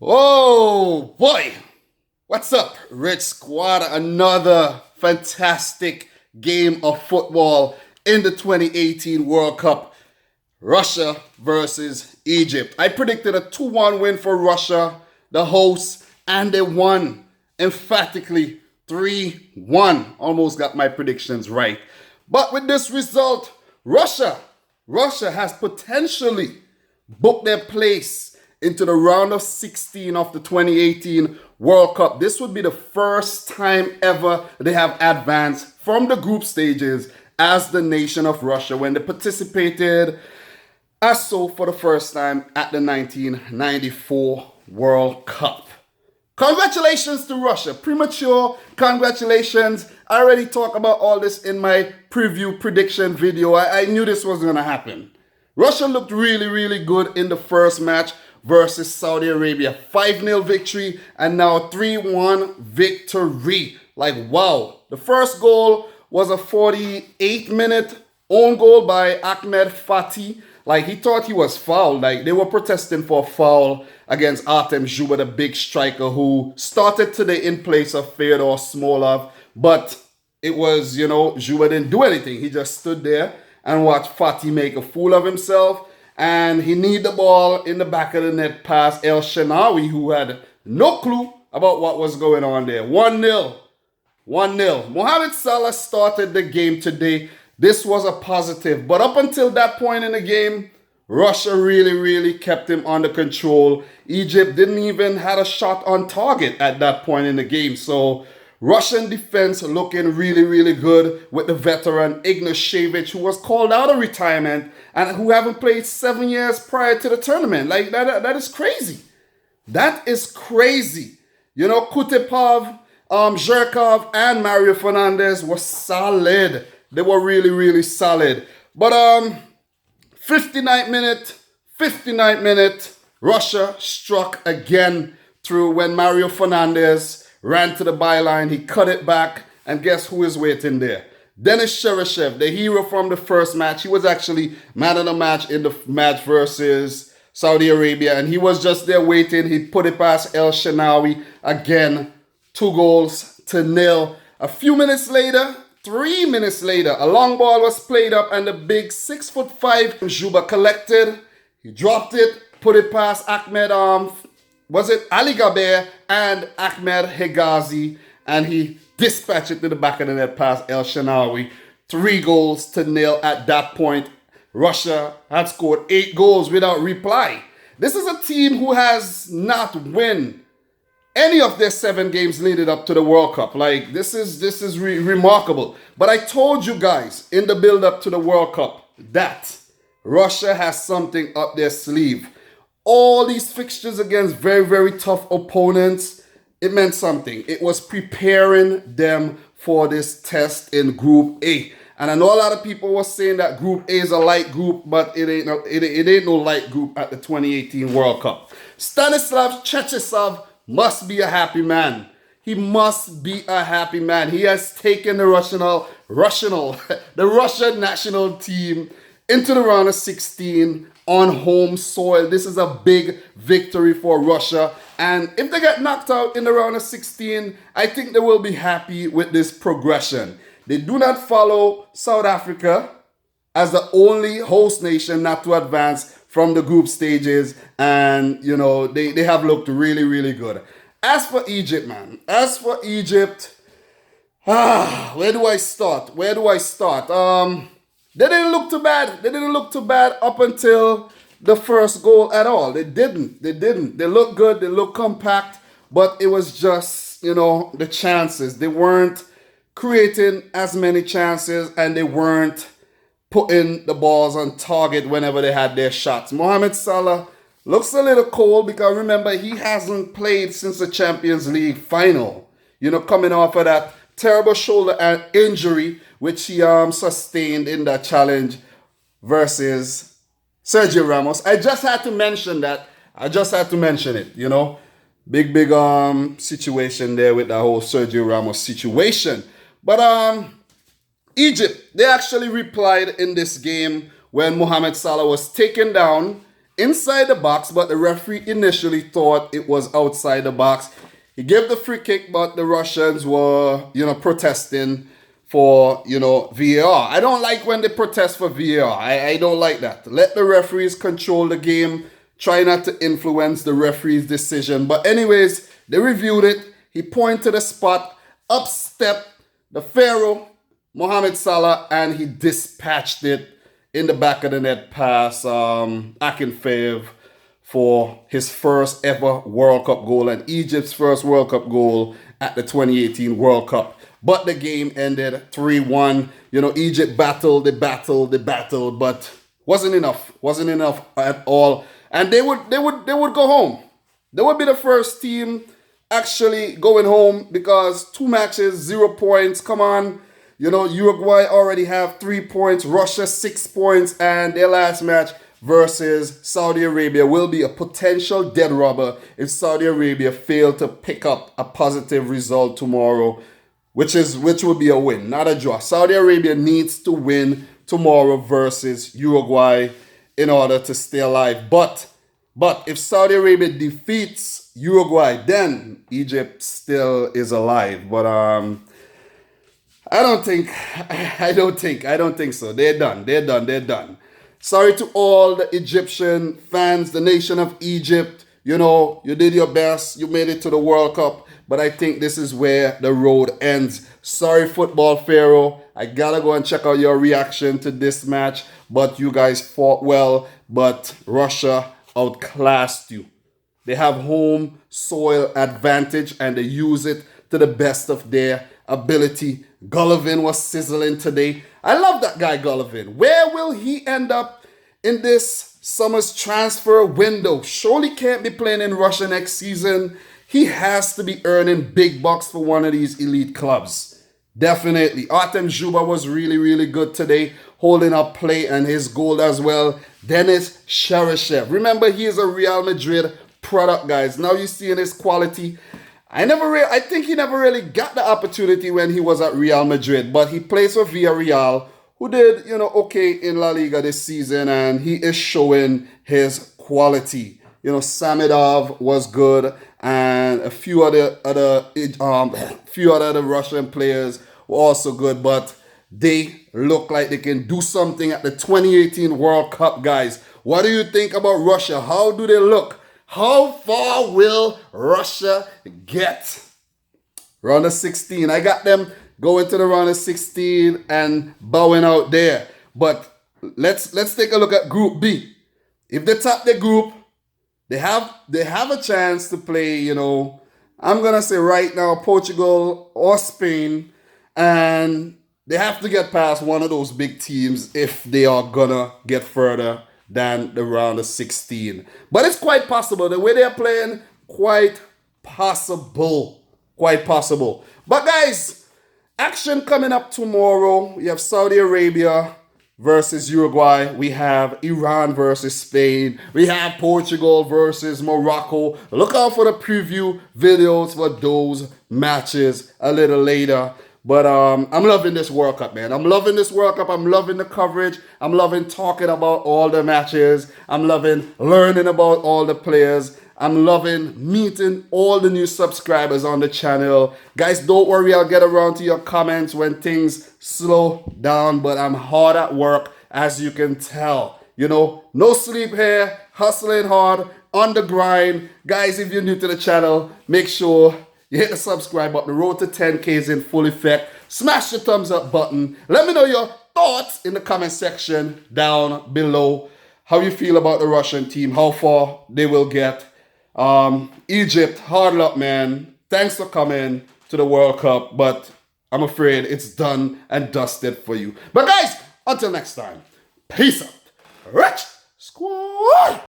Oh boy, what's up, Rich Squad? Another fantastic game of football in the 2018 World Cup. Russia versus Egypt. I predicted a 2-1 win for Russia, the hosts, and they won emphatically 3-1. Almost got my predictions right. But with this result, Russia has potentially booked their place into the round of 16 of the 2018 World Cup. This would be the first time ever they have advanced from the group stages as the nation of Russia when they participated as so for the first time at the 1994 World Cup. Congratulations to Russia. Premature congratulations. I already talked about all this in my preview prediction video. I knew this was going to happen. Russia looked really, really good in the first match versus Saudi Arabia. 5-0 victory and now 3-1 victory. Like, wow. The first goal was a 48-minute own goal by Ahmed Fatih. Like, he thought he was fouled. Like, they were protesting for a foul against Artem Zhuba, the big striker who started today in place of Fyodor Smolov. But it was, Zhuba didn't do anything. He just stood there and watched Fatih make a fool of himself. And he kneed the ball in the back of the net past El Shenawi, who had no clue about what was going on there. 1-0. 1-0. Mohamed Salah started the game today. This was a positive. But up until that point in the game, Russia really, really kept him under control. Egypt didn't even have a shot on target at that point in the game. So Russian defense looking really, really good with the veteran Ignashevich, who was called out of retirement and who haven't played 7 years prior to the tournament. Like, that is crazy. That is crazy. Kutepov, Zherkov, and Mario Fernandez were solid. They were really, really solid. But 59th minute, Russia struck again through when Mario Fernandez ran to the byline. He cut it back, and guess who is waiting there? Denis Cheryshev, the hero from the first match. He was actually man of the match in the match versus Saudi Arabia, and he was just there waiting. He put it past El Shenawi again, 2-0. A few minutes later, 3 minutes later, a long ball was played up, and the big 6'5" Zhuba collected. He dropped it, put it past Ahmed, Ali Gaber and Ahmed Hegazi, and he dispatched it to the back of the net past El Shenawi. 3-0 at that point. Russia had scored 8 goals without reply. This is a team who has not won any of their 7 games leading up to the World Cup. Like, this is remarkable. But I told you guys in the build-up to the World Cup that Russia has something up their sleeve. All these fixtures against very, very tough opponents, it meant something. It was preparing them for this test in Group A. And I know a lot of people were saying that Group A is a light group, but it ain't no light group at the 2018 World Cup. Stanislav Cherchesov must be a happy man. He must be a happy man. He has taken the Russian national team into the round of 16 on home soil. This is a big victory for Russia. And if they get knocked out in the round of 16, I think they will be happy with this progression. They do not follow South Africa as the only host nation not to advance from the group stages. And, they have looked really, really good. As for Egypt, man, where do I start? They didn't look too bad up until the first goal at all. They didn't. They looked good. They looked compact. But it was just, the chances. They weren't creating as many chances, and they weren't putting the balls on target whenever they had their shots. Mohamed Salah looks a little cold because, remember, he hasn't played since the Champions League final. Coming off of that terrible shoulder injury which he sustained in that challenge versus Sergio Ramos. I just had to mention that. Big situation there with the whole Sergio Ramos situation. But Egypt, they actually replied in this game when Mohamed Salah was taken down inside the box, but the referee initially thought it was outside the box. He gave the free kick, but the Russians were, protesting for, VAR. I don't like when they protest for VAR. I don't like that. Let the referees control the game. Try not to influence the referee's decision. But anyways, they reviewed it. He pointed to the spot, up step the Pharaoh, Mohamed Salah, and he dispatched it in the back of the net past Akinfeev for his first ever World Cup goal and Egypt's first World Cup goal at the 2018 World Cup. But the game ended 3-1. Egypt battled, they battled, but wasn't enough at all. And they would go home. They would be the first team actually going home because 2 matches, 0 points. Come on. Uruguay already have 3 points, Russia 6 points, and their last match versus Saudi Arabia will be a potential dead rubber if Saudi Arabia fail to pick up a positive result tomorrow, which would be a win, not a draw. Saudi Arabia needs to win tomorrow versus Uruguay in order to stay alive. But if Saudi Arabia defeats Uruguay, then Egypt still is alive. But I don't think so. They're done. Sorry to all the Egyptian fans, the nation of Egypt. You did your best. You made it to the World Cup. But I think this is where the road ends. Sorry, Football Pharaoh. I gotta go and check out your reaction to this match. But you guys fought well. But Russia outclassed you. They have home soil advantage and they use it to the best of their ability. Golovin was sizzling today. I love that guy Golovin. Where will he end up in this summer's transfer window? Surely can't be playing in Russia next season. He has to be earning big bucks for one of these elite clubs. Definitely. Artem Zhuba was really, really good today, holding up play and his goal as well. Denis Cheryshev. Remember, he is a Real Madrid product, guys. Now you're seeing his quality. I think he never really got the opportunity when he was at Real Madrid, but he plays for Villarreal, who did, okay in La Liga this season, and he is showing his quality. Samedov was good, and a few other Russian players were also good, but they look like they can do something at the 2018 World Cup, guys. What do you think about Russia? How do they look? How far will Russia get? Round of 16. I got them going to the round of 16 and bowing out there. But let's take a look at Group B. If they top the group, they have a chance to play, I'm gonna say right now Portugal or Spain, and they have to get past one of those big teams if they are gonna get further than the round of 16. But it's quite possible. The way they're playing, quite possible. But guys, action coming up tomorrow. We have Saudi Arabia versus Uruguay. We have Iran versus Spain. We have Portugal versus Morocco. Look out for the preview videos for those matches a little later. But I'm loving this World Cup, man. I'm loving this World Cup. I'm loving the coverage. I'm loving talking about all the matches. I'm loving learning about all the players. I'm loving meeting all the new subscribers on the channel. Guys, don't worry. I'll get around to your comments when things slow down. But I'm hard at work, as you can tell. No sleep here. Hustling hard, on the grind. Guys, if you're new to the channel, make sure you hit the subscribe button. The road to 10K is in full effect. Smash the thumbs up button. Let me know your thoughts in the comment section down below. How you feel about the Russian team. How far they will get. Egypt, hard luck, man. Thanks for coming to the World Cup. But I'm afraid it's done and dusted for you. But guys, until next time. Peace out. Rich Squad.